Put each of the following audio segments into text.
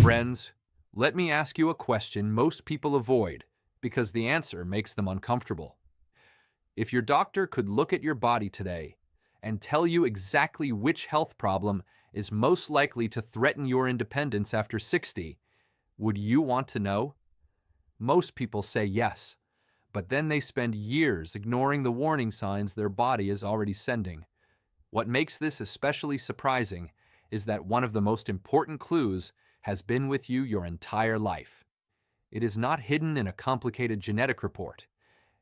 Friends, let me ask you a question most people avoid because the answer makes them uncomfortable. If your doctor could look at your body today and tell you exactly which health problem is most likely to threaten your independence after 60, would you want to know? Most people say yes, but then they spend years ignoring the warning signs their body is already sending. What makes this especially surprising is that one of the most important clues has been with you your entire life. It is not hidden in a complicated genetic report.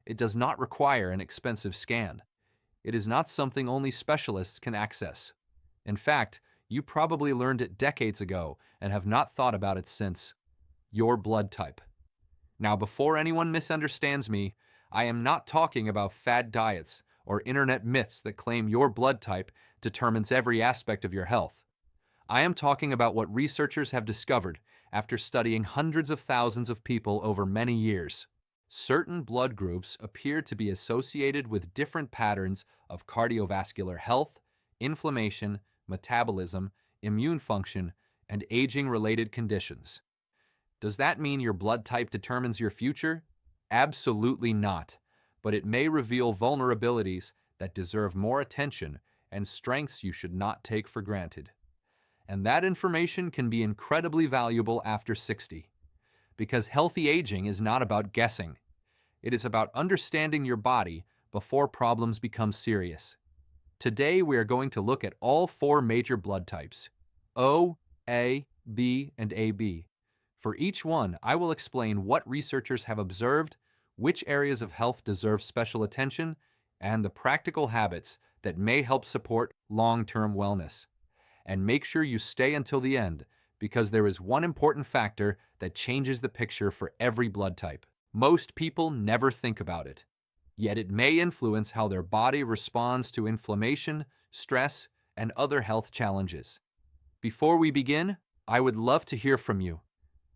It does not require an expensive scan. It is not something only specialists can access. In fact, you probably learned it decades ago and have not thought about it since. Your blood type. Now, before anyone misunderstands me, I am not talking about fad diets or internet myths that claim your blood type determines every aspect of your health. I am talking about what researchers have discovered after studying hundreds of thousands of people over many years. Certain blood groups appear to be associated with different patterns of cardiovascular health, inflammation, metabolism, immune function, and aging-related conditions. Does that mean your blood type determines your future? Absolutely not, but it may reveal vulnerabilities that deserve more attention and strengths you should not take for granted. And that information can be incredibly valuable after 60, because healthy aging is not about guessing. It is about understanding your body before problems become serious. Today, we are going to look at all 4 major blood types: O, A, B, and AB. For each one, I will explain what researchers have observed, which areas of health deserve special attention, and the practical habits that may help support long-term wellness. And make sure you stay until the end, because there is one important factor that changes the picture for every blood type. Most people never think about it, yet it may influence how their body responds to inflammation, stress, and other health challenges. Before we begin, I would love to hear from you.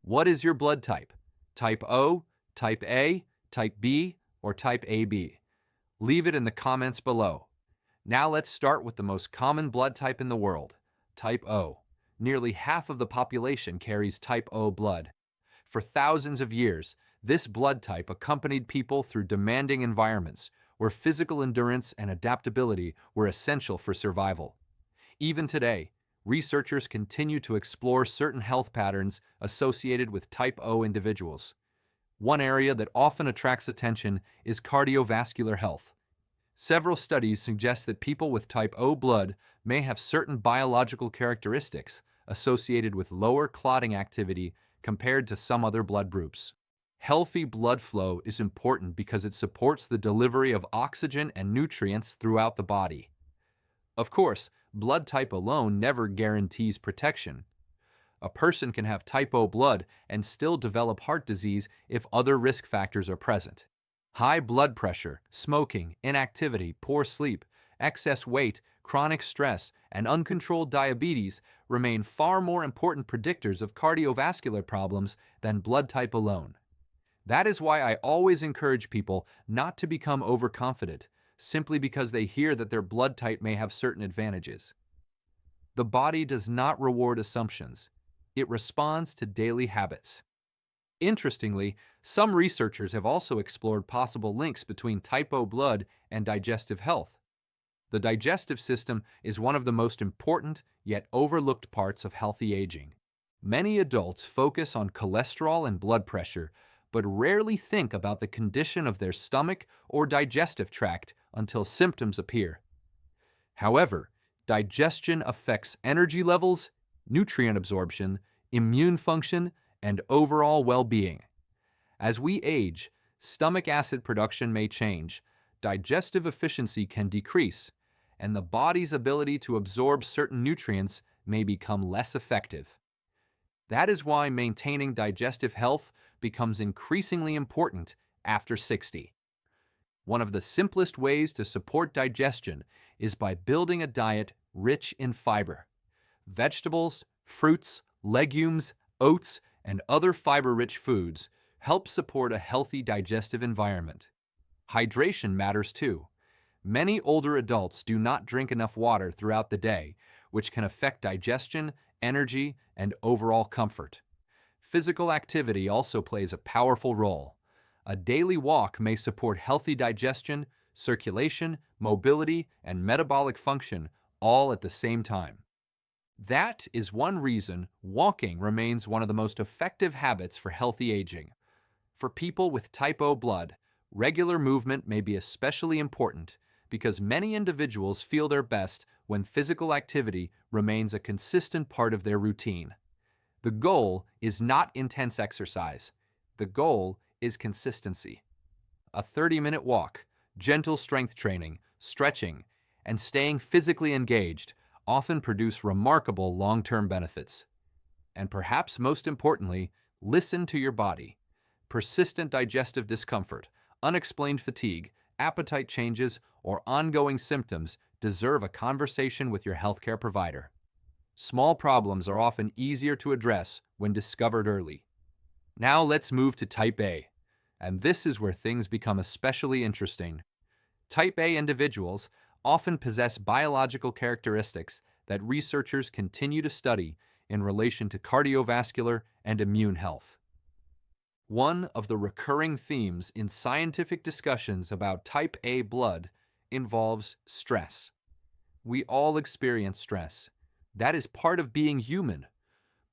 What is your blood type? Type O, Type A, Type B, or Type AB? Leave it in the comments below. Now let's start with the most common blood type in the world, Type O. Nearly half of the population carries Type O blood. For thousands of years, this blood type accompanied people through demanding environments where physical endurance and adaptability were essential for survival. Even today, researchers continue to explore certain health patterns associated with Type O individuals. One area that often attracts attention is cardiovascular health. Several studies suggest that people with Type O blood may have certain biological characteristics associated with lower clotting activity compared to some other blood groups. Healthy blood flow is important because it supports the delivery of oxygen and nutrients throughout the body. Of course, blood type alone never guarantees protection. A person can have Type O blood and still develop heart disease if other risk factors are present. High blood pressure, smoking, inactivity, poor sleep, excess weight, chronic stress, and uncontrolled diabetes remain far more important predictors of cardiovascular problems than blood type alone. That is why I always encourage people not to become overconfident, simply because they hear that their blood type may have certain advantages. The body does not reward assumptions. It responds to daily habits. Interestingly, some researchers have also explored possible links between Type O blood and digestive health. The digestive system is one of the most important yet overlooked parts of healthy aging. Many adults focus on cholesterol and blood pressure, but rarely think about the condition of their stomach or digestive tract until symptoms appear. However, digestion affects energy levels, nutrient absorption, immune function, and overall well-being. As we age, stomach acid production may change, digestive efficiency can decrease, and the body's ability to absorb certain nutrients may become less effective. That is why maintaining digestive health becomes increasingly important after 60. One of the simplest ways to support digestion is by building a diet rich in fiber. Vegetables, fruits, legumes, oats, and other fiber-rich foods help support a healthy digestive environment. Hydration matters too. Many older adults do not drink enough water throughout the day, which can affect digestion, energy, and overall comfort. Physical activity also plays a powerful role. A daily walk may support healthy digestion, circulation, mobility, and metabolic function all at the same time. That is one reason walking remains one of the most effective habits for healthy aging. For people with type O blood, regular movement may be especially important because many individuals feel their best when physical activity remains a consistent part of their routine. The goal is not intense exercise. The goal is consistency. A 30-minute walk, gentle strength training, stretching, and staying physically engaged often produce remarkable long-term benefits. And perhaps most importantly, listen to your body. Persistent digestive discomfort, unexplained fatigue, appetite changes, or ongoing symptoms deserve a conversation with your healthcare provider. Small problems are often easier to address when discovered early. Now let's move to Type A, and this is where things become especially interesting. Type A individuals often possess biological characteristics that researchers continue to study in relation to cardiovascular and immune health. One of the recurring themes in scientific discussions about Type A blood involves stress. We all experience stress. That is part of being human,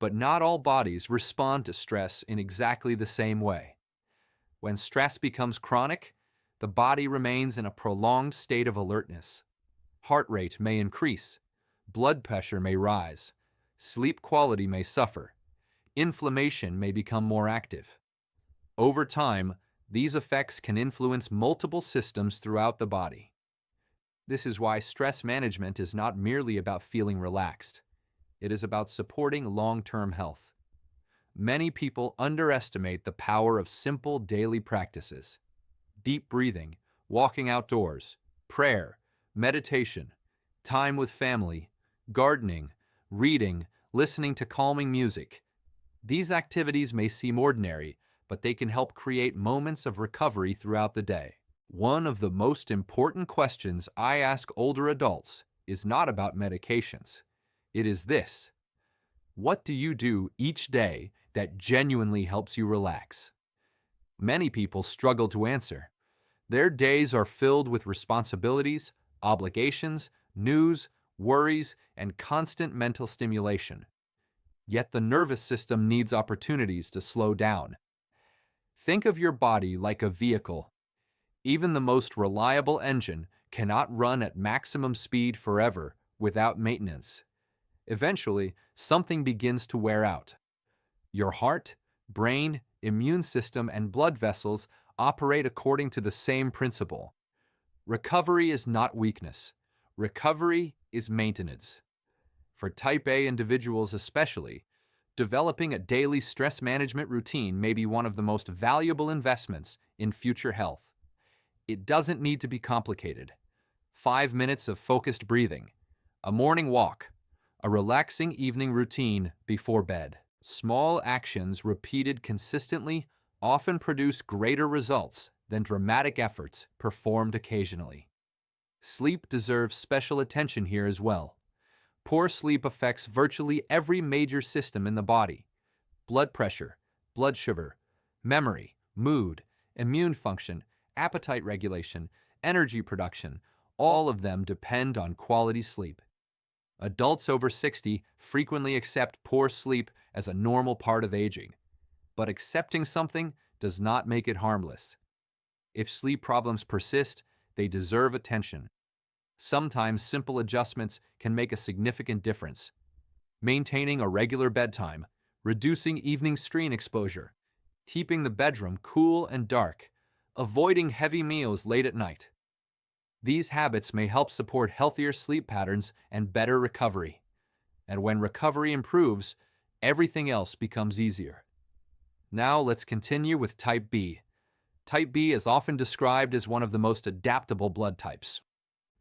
but not all bodies respond to stress in exactly the same way. When stress becomes chronic, the body remains in a prolonged state of alertness. Heart rate may increase, blood pressure may rise, sleep quality may suffer, inflammation may become more active. Over time, these effects can influence multiple systems throughout the body. This is why stress management is not merely about feeling relaxed. It is about supporting long-term health. Many people underestimate the power of simple daily practices. Deep breathing, walking outdoors, prayer, meditation, time with family, gardening, reading, listening to calming music. These activities may seem ordinary, but they can help create moments of recovery throughout the day. One of the most important questions I ask older adults is not about medications. It is this: what do you do each day that genuinely helps you relax? Many people struggle to answer. Their days are filled with responsibilities, obligations, news, worries, and constant mental stimulation. Yet the nervous system needs opportunities to slow down. Think of your body like a vehicle. Even the most reliable engine cannot run at maximum speed forever without maintenance. Eventually, something begins to wear out. Your heart, brain, immune system, and blood vessels operate according to the same principle. Recovery is not weakness. Recovery is maintenance. For Type A individuals especially, developing a daily stress management routine may be one of the most valuable investments in future health. It doesn't need to be complicated. 5 minutes of focused breathing, a morning walk, a relaxing evening routine before bed. Small actions repeated consistently often produce greater results than dramatic efforts performed occasionally. Sleep deserves special attention here as well. Poor sleep affects virtually every major system in the body: blood pressure, blood sugar, memory, mood, immune function, appetite regulation, energy production. All of them depend on quality sleep. Adults over 60 frequently accept poor sleep as a normal part of aging, but accepting something does not make it harmless. If sleep problems persist, they deserve attention. Sometimes simple adjustments can make a significant difference. Maintaining a regular bedtime, reducing evening screen exposure, keeping the bedroom cool and dark, avoiding heavy meals late at night. These habits may help support healthier sleep patterns and better recovery. And when recovery improves, everything else becomes easier. Now let's continue with Type B. Type B is often described as one of the most adaptable blood types.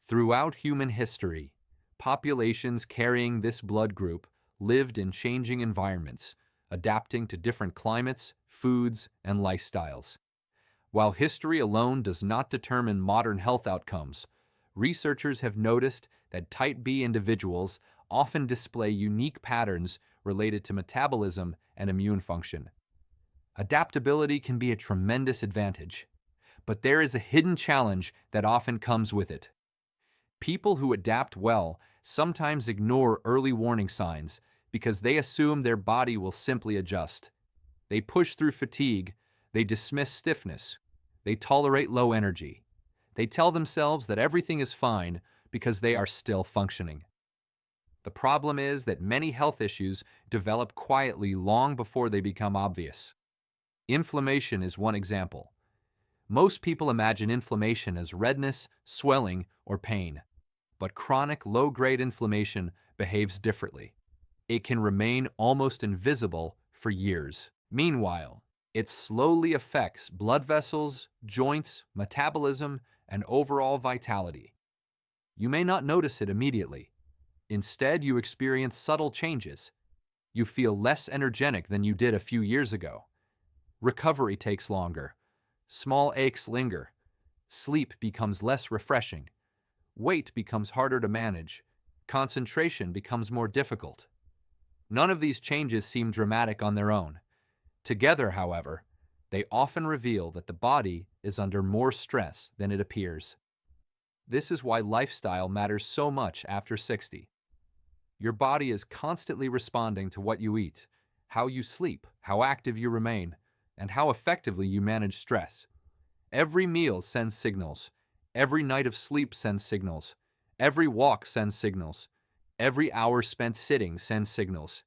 Throughout human history, populations carrying this blood group lived in changing environments, adapting to different climates, foods, and lifestyles. While history alone does not determine modern health outcomes, researchers have noticed that Type B individuals often display unique patterns related to metabolism and immune function. Adaptability can be a tremendous advantage, but there is a hidden challenge that often comes with it. People who adapt well sometimes ignore early warning signs because they assume their body will simply adjust. They push through fatigue, they dismiss stiffness, they tolerate low energy. They tell themselves that everything is fine because they are still functioning. The problem is that many health issues develop quietly long before they become obvious. Inflammation is one example. Most people imagine inflammation as redness, swelling, or pain. But chronic low-grade inflammation behaves differently. It can remain almost invisible for years. Meanwhile, it slowly affects blood vessels, joints, metabolism, and overall vitality. You may not notice it immediately. Instead, you experience subtle changes. You feel less energetic than you did a few years ago. Recovery takes longer. Small aches linger. Sleep becomes less refreshing. Weight becomes harder to manage. Concentration becomes more difficult. None of these changes seem dramatic on their own. Together, however, they often reveal that the body is under more stress than it appears. This is why lifestyle matters so much after 60. Your body is constantly responding to what you eat, how you sleep, how active you remain, and how effectively you manage stress. Every meal sends signals. Every night of sleep sends signals. Every walk sends signals. Every hour spent sitting sends signals.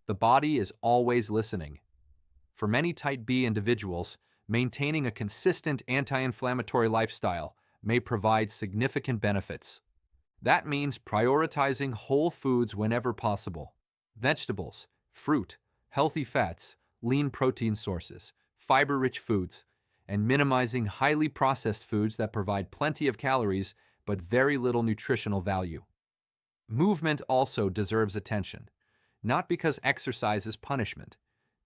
The body is always listening. For many type B individuals, maintaining a consistent anti-inflammatory lifestyle may provide significant benefits. That means prioritizing whole foods whenever possible. Vegetables, fruit, healthy fats, lean protein sources, fiber-rich foods, and minimizing highly processed foods that provide plenty of calories but very little nutritional value. Movement also deserves attention, not because exercise is punishment,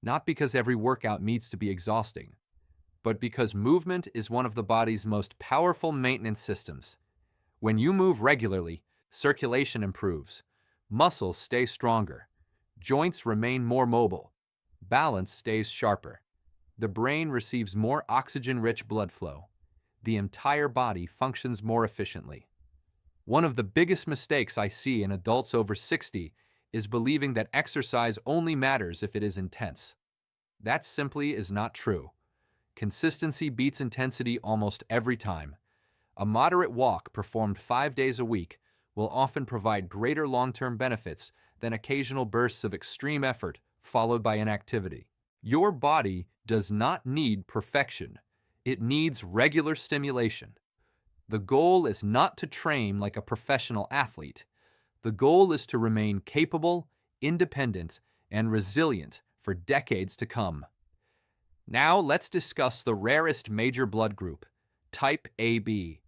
not because every workout needs to be exhausting, but because movement is one of the body's most powerful maintenance systems. When you move regularly, circulation improves, muscles stay stronger, joints remain more mobile, balance stays sharper. The brain receives more oxygen-rich blood flow. The entire body functions more efficiently. One of the biggest mistakes I see in adults over 60 is believing that exercise only matters if it is intense. That simply is not true. Consistency beats intensity almost every time. A moderate walk performed 5 days a week will often provide greater long-term benefits than occasional bursts of extreme effort followed by inactivity. Your body does not need perfection. It needs regular stimulation. The goal is not to train like a professional athlete. The goal is to remain capable, independent, and resilient for decades to come. Now let's discuss the rarest major blood group, type AB.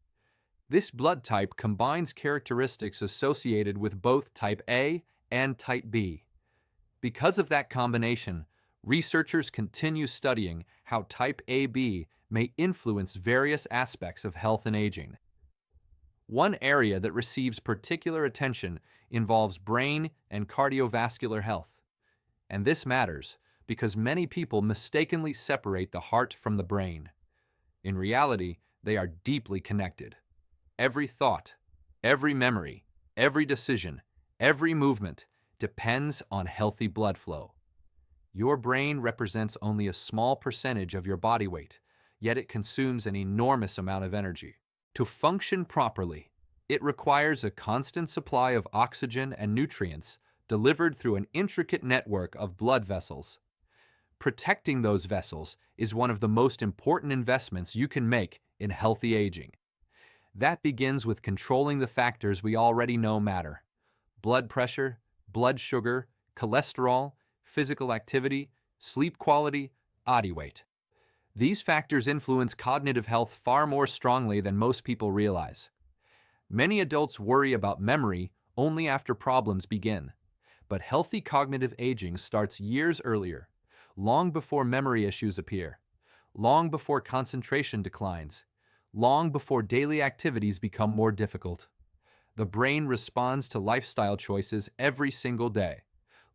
This blood type combines characteristics associated with both type A and type B. Because of that combination, researchers continue studying how type AB may influence various aspects of health and aging. One area that receives particular attention involves brain and cardiovascular health. And this matters because many people mistakenly separate the heart from the brain. In reality, they are deeply connected. Every thought, every memory, every decision, every movement depends on healthy blood flow. Your brain represents only a small percentage of your body weight, yet it consumes an enormous amount of energy. To function properly, it requires a constant supply of oxygen and nutrients delivered through an intricate network of blood vessels. Protecting those vessels is one of the most important investments you can make in healthy aging. That begins with controlling the factors we already know matter: blood pressure, blood sugar, cholesterol, physical activity, sleep quality, body weight. These factors influence cognitive health far more strongly than most people realize. Many adults worry about memory only after problems begin, but healthy cognitive aging starts years earlier, long before memory issues appear, long before concentration declines, long before daily activities become more difficult. The brain responds to lifestyle choices every single day: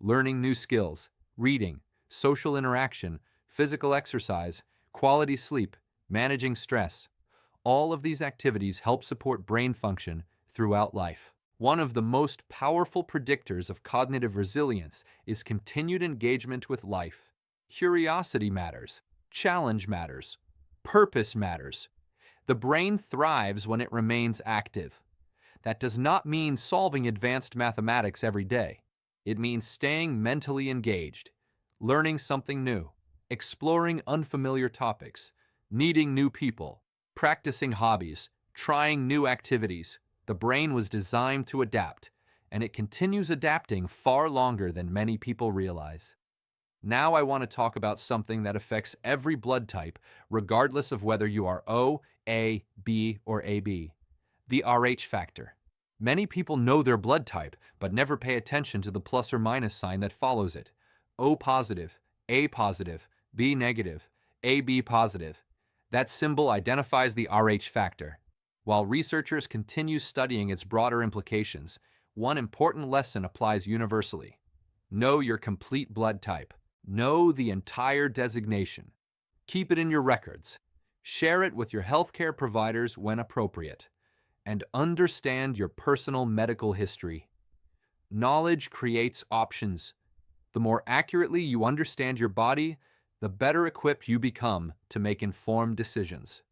learning new skills, reading, social interaction, physical exercise, quality sleep, managing stress. All of these activities help support brain function throughout life. One of the most powerful predictors of cognitive resilience is continued engagement with life. Curiosity matters, challenge matters, purpose matters. The brain thrives when it remains active. That does not mean solving advanced mathematics every day. It means staying mentally engaged, learning something new, exploring unfamiliar topics, meeting new people, practicing hobbies, trying new activities. The brain was designed to adapt, and it continues adapting far longer than many people realize. Now I want to talk about something that affects every blood type, regardless of whether you are O, A, B, or AB. The Rh factor. Many people know their blood type, but never pay attention to the plus or minus sign that follows it. O positive, A positive, B negative, AB positive. That symbol identifies the Rh factor. While researchers continue studying its broader implications, one important lesson applies universally. Know your complete blood type. Know the entire designation. Keep it in your records. Share it with your healthcare providers when appropriate. And understand your personal medical history. Knowledge creates options. The more accurately you understand your body, the better equipped you become to make informed decisions.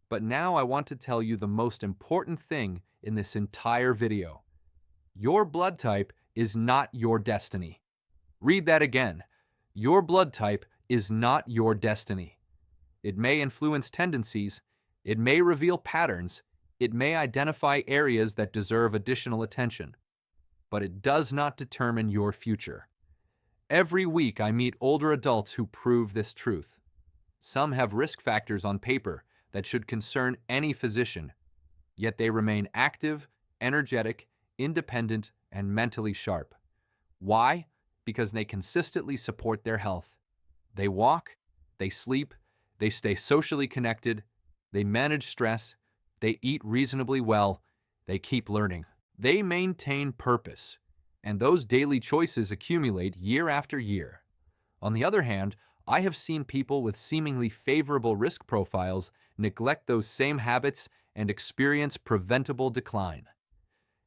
But now I want to tell you the most important thing in this entire video. Your blood type is not your destiny. Read that again. Your blood type is not your destiny. It may influence tendencies, it may reveal patterns, it may identify areas that deserve additional attention, but it does not determine your future. Every week I meet older adults who prove this truth. Some have risk factors on paper that should concern any physician, yet they remain active, energetic, independent, and mentally sharp. Why? Because they consistently support their health. They walk, they sleep, they stay socially connected, they manage stress, they eat reasonably well, they keep learning. They maintain purpose, and those daily choices accumulate year after year. On the other hand, I have seen people with seemingly favorable risk profiles neglect those same habits and experience preventable decline.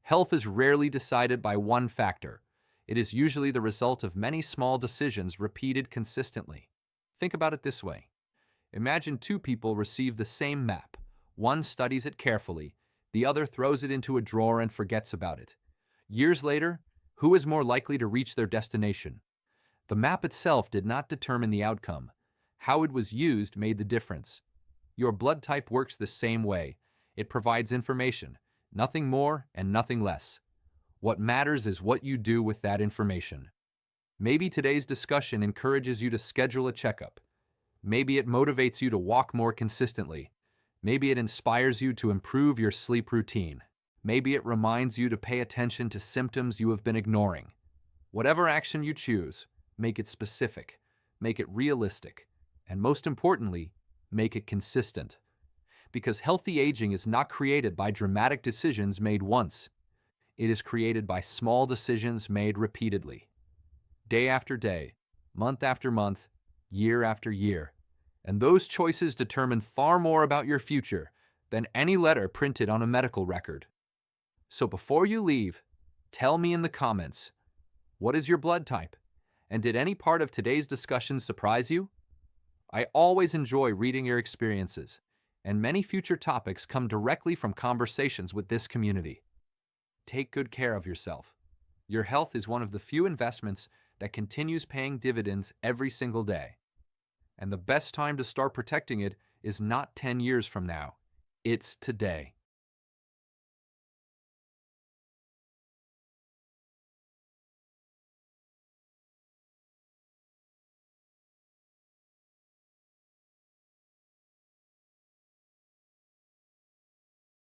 Health is rarely decided by one factor. It is usually the result of many small decisions repeated consistently. Think about it this way. Imagine two people receive the same map. One studies it carefully, the other throws it into a drawer and forgets about it. Years later, who is more likely to reach their destination? The map itself did not determine the outcome. How it was used made the difference. Your blood type works the same way. It provides information, nothing more and nothing less. What matters is what you do with that information. Maybe today's discussion encourages you to schedule a checkup. Maybe it motivates you to walk more consistently. Maybe it inspires you to improve your sleep routine. Maybe it reminds you to pay attention to symptoms you have been ignoring. Whatever action you choose, make it specific, make it realistic, and most importantly, make it consistent. Because healthy aging is not created by dramatic decisions made once. It is created by small decisions made repeatedly. Day after day, month after month, year after year. And those choices determine far more about your future than any letter printed on a medical record. So before you leave, tell me in the comments, what is your blood type? And did any part of today's discussion surprise you? I always enjoy reading your experiences, and many future topics come directly from conversations with this community. Take good care of yourself. Your health is one of the few investments that continues paying dividends every single day. And the best time to start protecting it is not 10 years from now. It's today.